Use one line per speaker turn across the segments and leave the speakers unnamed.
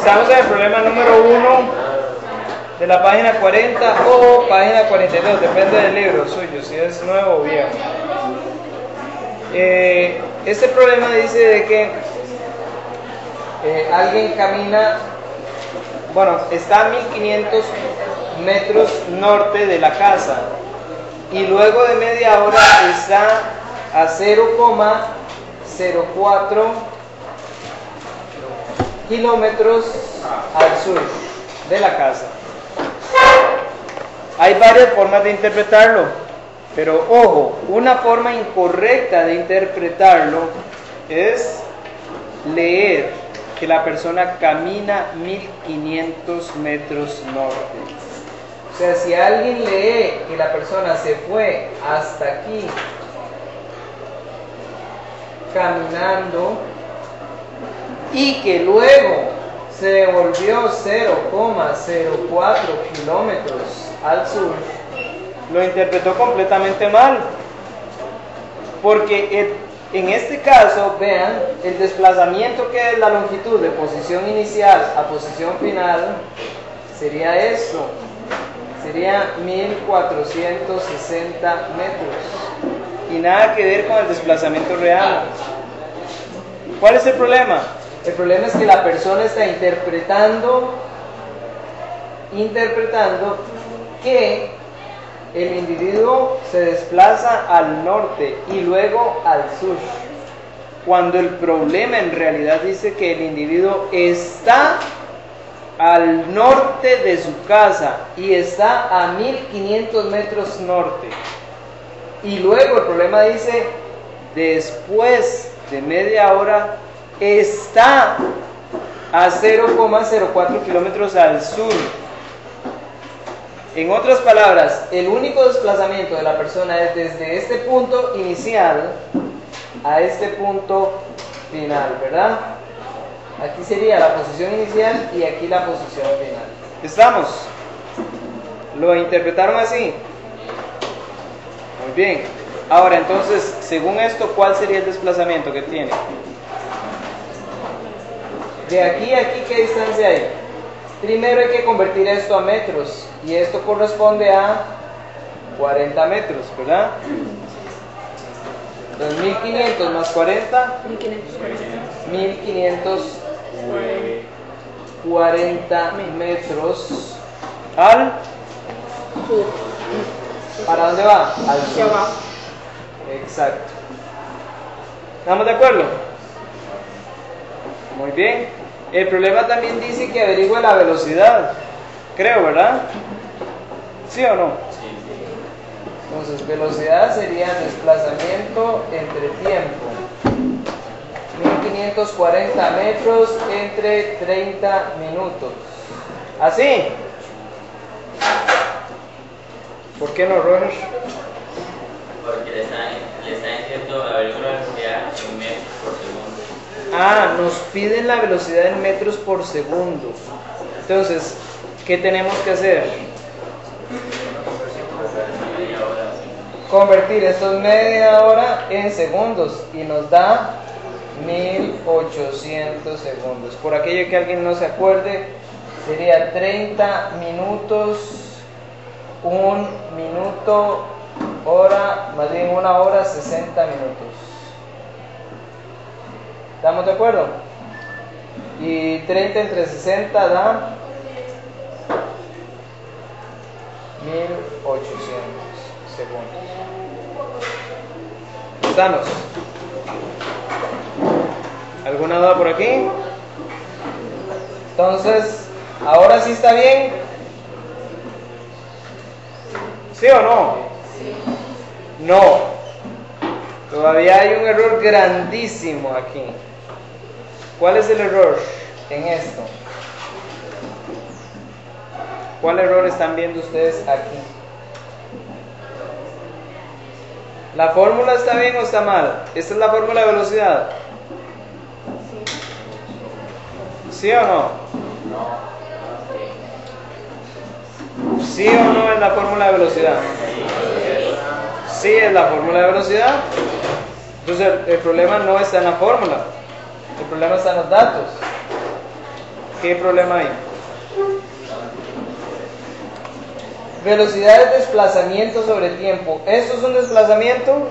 Estamos en el problema número 1 de la página 40 o página 42, depende del libro suyo, si es nuevo o viejo. Este problema dice de que alguien camina, bueno, está a 1500 metros norte de la casa y luego de media hora está a 0,04 kilómetros al sur de la casa. Hay varias formas de interpretarlo, pero ojo, una forma incorrecta de interpretarlo es leer que la persona camina 1500 metros norte. O sea, si alguien lee que la persona se fue hasta aquí caminando y que luego se devolvió 0,04 kilómetros al sur, lo interpretó completamente mal, porque en este caso, vean, el desplazamiento que es la longitud de posición inicial a posición final sería esto, sería 1460 metros y nada que ver con el desplazamiento real. ¿Cuál es el problema? El problema es que la persona está interpretando que el individuo se desplaza al norte y luego al sur, cuando el problema en realidad dice que el individuo está al norte de su casa y está a 1500 metros norte, y luego el problema dice después de media hora está a 0,04 kilómetros al sur. En otras palabras, el único desplazamiento de la persona es desde este punto inicial a este punto final, ¿verdad? Aquí sería la posición inicial y aquí la posición final. ¿Estamos? ¿Lo interpretaron así? Muy bien. Ahora, entonces, según esto, ¿cuál sería el desplazamiento que tiene? De aquí a aquí, ¿qué distancia hay? Primero hay que convertir esto a metros, y esto corresponde a 40 metros, ¿verdad? Entonces 1500 más 40, 1540 metros al sur. ¿Para dónde va? Al sur. Exacto. ¿Estamos de acuerdo? Muy bien. El problema también dice que averigüe la velocidad, creo, ¿verdad? ¿Sí o no? Sí. Entonces, velocidad sería desplazamiento entre tiempo. 1540 metros entre 30 minutos. ¿Así? ¿Por qué no, Roger?
Porque le están diciendo averiguar la velocidad en metros por segundo.
Ah, nos piden la velocidad en metros por segundo. Entonces, ¿qué tenemos que hacer? Convertir estos media hora en segundos y nos da 1800 segundos. Por aquello que alguien no se acuerde, sería 30 minutos, 1 minuto, hora, más bien 1 hora 60 minutos. ¿Estamos de acuerdo? Y 30 entre 60 da 1800 segundos. ¿Estamos? ¿Alguna duda por aquí? Entonces, ¿ahora sí está bien? ¿Sí o no? Sí. No. Todavía hay un error grandísimo aquí. ¿Cuál es el error en esto? ¿Cuál error están viendo ustedes aquí? ¿La fórmula está bien o está mal? ¿Esta es la fórmula de velocidad? ¿Sí o no? ¿Sí o no es la fórmula de velocidad? Sí es la fórmula de velocidad. Entonces el problema no está en la fórmula, el problema está en los datos. ¿Qué problema hay? Velocidad de desplazamiento sobre tiempo. ¿Esto es un desplazamiento?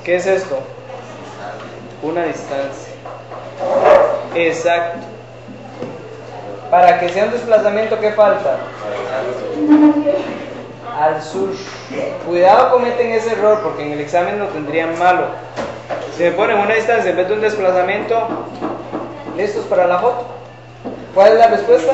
¿Qué es esto? Una distancia. Exacto. Para que sea un desplazamiento, ¿qué falta? Al sur. Cuidado, cometen ese error porque en el examen lo tendrían malo. Si me ponen una distancia en vez de un desplazamiento, ¿listos para la foto? ¿Cuál es la respuesta?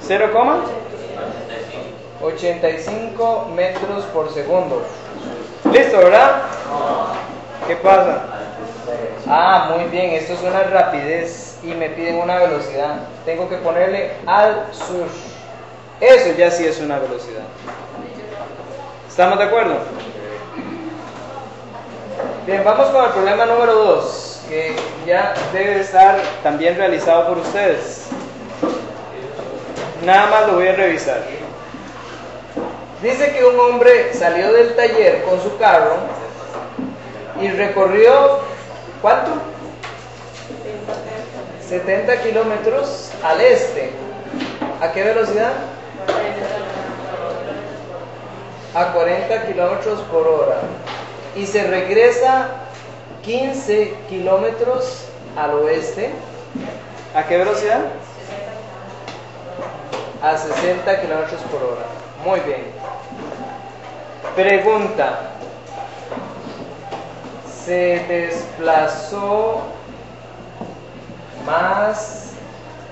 0,85 metros por segundo. ¿Listo, verdad? ¿Qué pasa? Ah, muy bien, esto es una rapidez y me piden una velocidad. Tengo que ponerle al sur. Eso ya sí es una velocidad. ¿Estamos de acuerdo? Bien, vamos con el problema número 2, que ya debe estar también realizado por ustedes. Nada más lo voy a revisar. Dice que un hombre salió del taller con su carro y recorrió, ¿cuánto? 70 kilómetros al este. ¿A qué velocidad? A 40 kilómetros por hora. Y se regresa 15 kilómetros al oeste. ¿A qué velocidad? A 60 kilómetros por hora. Muy bien. Pregunta. Se desplazó más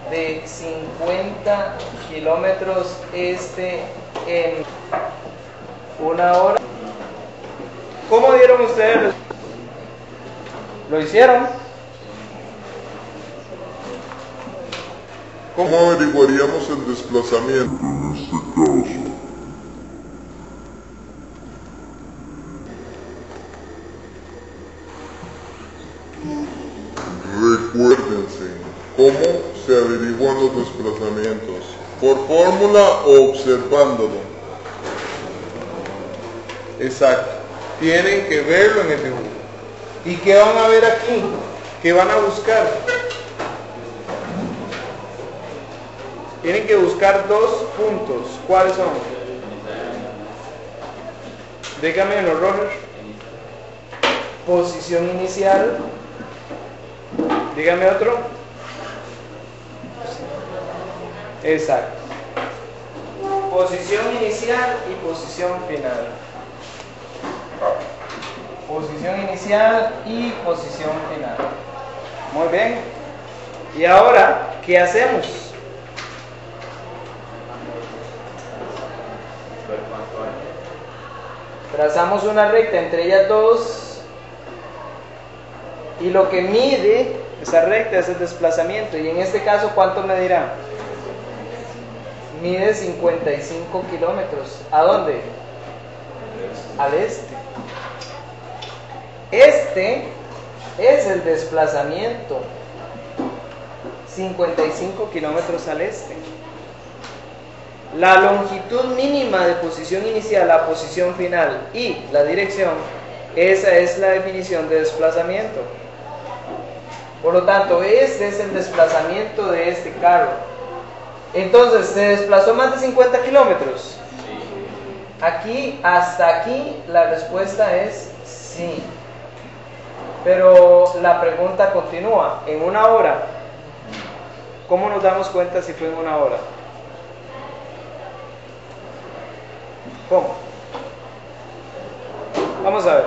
de 50 kilómetros este en una hora. ¿Cómo dieron ustedes? ¿Lo hicieron?
¿Cómo averiguaríamos el desplazamiento en este caso? Recuérdense, ¿cómo se averiguan los desplazamientos? ¿Por fórmula o observándolo? Exacto. Tienen que verlo en el dibujo.
¿Y qué van a ver aquí? ¿Qué van a buscar? Tienen que buscar dos puntos. ¿Cuáles son? Dígamelo, Roger. Posición inicial. Dígame otro. Exacto. Posición inicial y posición final. Posición inicial y posición final. Muy bien. Y ahora, ¿qué hacemos? Trazamos una recta entre ellas dos y lo que mide esa recta es el desplazamiento. Y en este caso, ¿cuánto medirá? Mide 55 kilómetros. ¿A dónde? Al este. Este es el desplazamiento. 55 kilómetros al este. La longitud mínima de posición inicial a posición final y la dirección, esa es la definición de desplazamiento. Por lo tanto, este es el desplazamiento de este carro. Entonces, ¿se desplazó más de 50 kilómetros? Aquí, hasta aquí, la respuesta es sí. Pero la pregunta continúa. En una hora, ¿cómo nos damos cuenta si fue en una hora? ¿Cómo? Vamos a ver.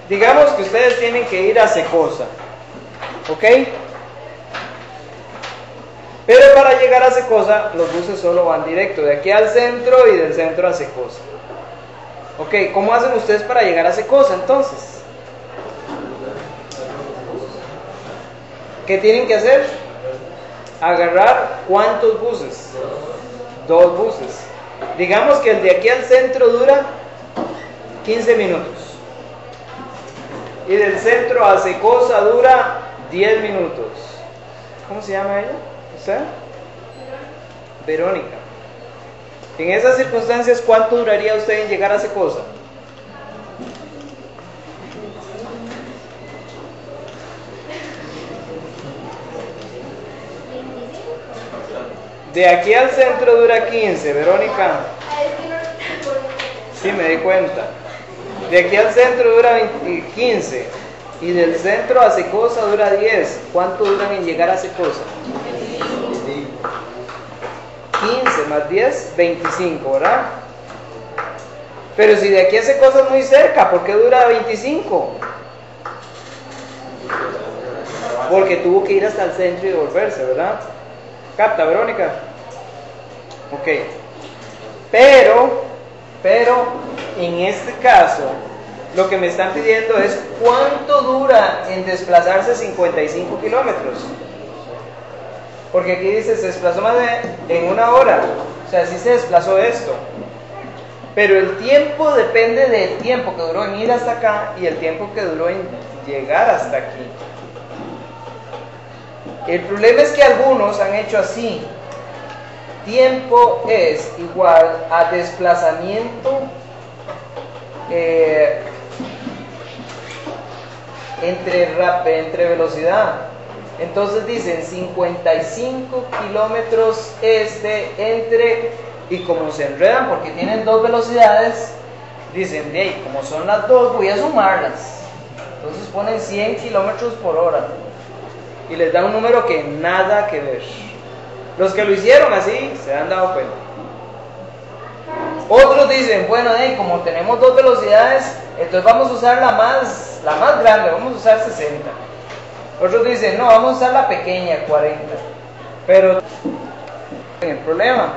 Digamos que ustedes tienen que ir a Secosa, ¿ok? Pero para llegar a Secosa, los buses solo van directo, de aquí al centro y del centro a Secosa. ¿Ok? ¿Cómo hacen ustedes para llegar a Secosa entonces? ¿Qué tienen que hacer? Agarrar ¿cuántos buses? 2 buses. Digamos que el de aquí al centro dura 15 minutos. Y del centro a Secosa dura 10 minutos. ¿Cómo se llama ella? ¿Usted? Verónica. En esas circunstancias, ¿cuánto duraría usted en llegar a Secosa? De aquí al centro dura 15, Verónica. Sí, me di cuenta. De aquí al centro dura 15. Y del centro a Secosa dura 10. ¿Cuánto duran en llegar a Secosa? 15 más 10, 25, ¿verdad? Pero si de aquí a Secosa es muy cerca, ¿por qué dura 25? Porque tuvo que ir hasta el centro y devolverse, ¿verdad? ¿Capta, Verónica? Ok. Pero, en este caso, lo que me están pidiendo es cuánto dura en desplazarse 55 kilómetros. Porque aquí dice, se desplazó más en una hora. O sea, sí se desplazó esto. Pero el tiempo depende del tiempo que duró en ir hasta acá y el tiempo que duró en llegar hasta aquí. El problema es que algunos han hecho así. Tiempo es igual a desplazamiento entre velocidad. Entonces dicen 55 kilómetros entre, y como se enredan porque tienen dos velocidades, dicen, hey, como son las dos, voy a sumarlas. Entonces ponen 100 kilómetros por hora y les da un número que nada que ver. Los que lo hicieron así se han dado cuenta. Otros dicen, bueno, como tenemos dos velocidades, entonces vamos a usar la más grande, vamos a usar 60. Otros dicen, no, vamos a usar la pequeña, 40. Pero el problema,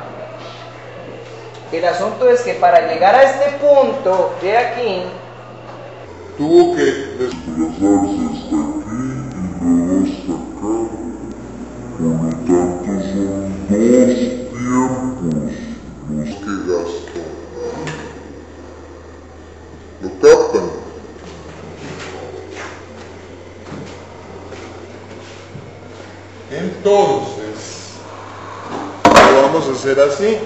el asunto es que para llegar a este punto de aquí,
tuvo que desplazarse hasta aquí y luego hasta acá. Por lo tanto son dos tiempos los que gastó. ¿Lo captan? Entonces, lo vamos a hacer así.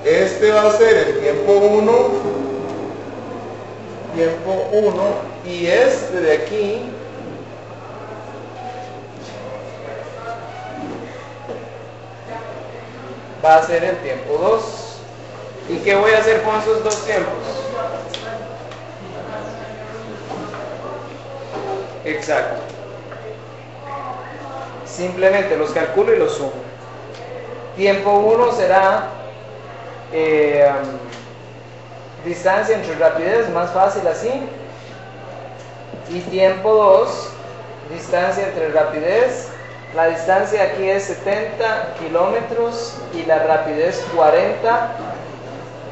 Este va a ser el tiempo 1, y este de aquí
va a ser el tiempo 2. ¿Y qué voy a hacer con esos dos tiempos? Exacto. Simplemente los calculo y los sumo. Tiempo 1 será distancia entre rapidez, más fácil así. Y tiempo 2, distancia entre rapidez. La distancia aquí es 70 kilómetros y la rapidez 40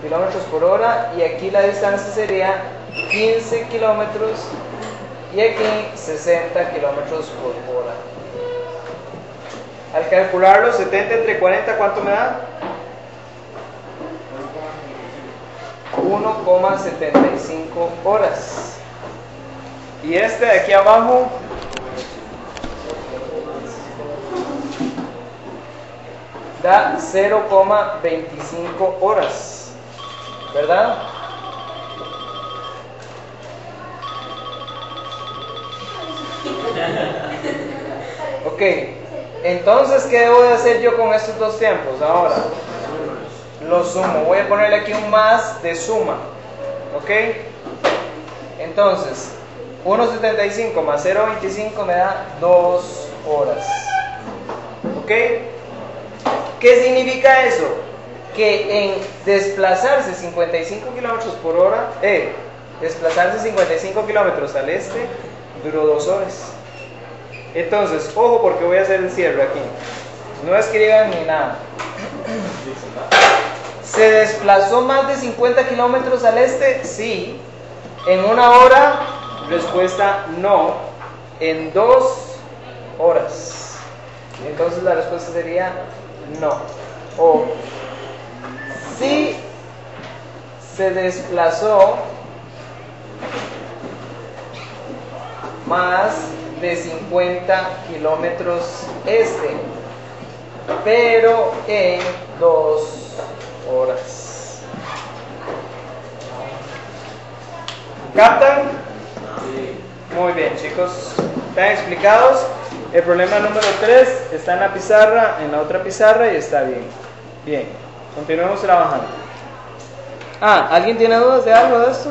kilómetros por hora. Y aquí la distancia sería 15 kilómetros y aquí 60 kilómetros por hora. Al calcularlo, 70 entre 40, ¿cuánto me da? 1,75 horas. Y este de aquí abajo da 0,25 horas, ¿verdad? Ok, entonces, ¿qué debo de hacer yo con estos dos tiempos ahora? Los sumo, voy a ponerle aquí un más de suma, ¿ok? Entonces, 1,75 más 0,25 me da 2 horas, ¿ok? ¿Qué significa eso? Que en desplazarse 55 kilómetros por hora, desplazarse 55 kilómetros al este, duró 2 horas. Entonces, ojo porque voy a hacer el cierre aquí. No escriban ni nada. ¿Se desplazó más de 50 kilómetros al este? Sí. ¿En una hora? Respuesta no. En 2 horas. Entonces la respuesta sería no. O sí se desplazó más de 50 kilómetros este, pero en 2 horas. ¿Captan? Muy bien, chicos. ¿Están explicados? El problema número 3 está en la pizarra, en la otra pizarra y está bien. Bien, continuemos trabajando. ¿Alguien tiene dudas de algo de esto?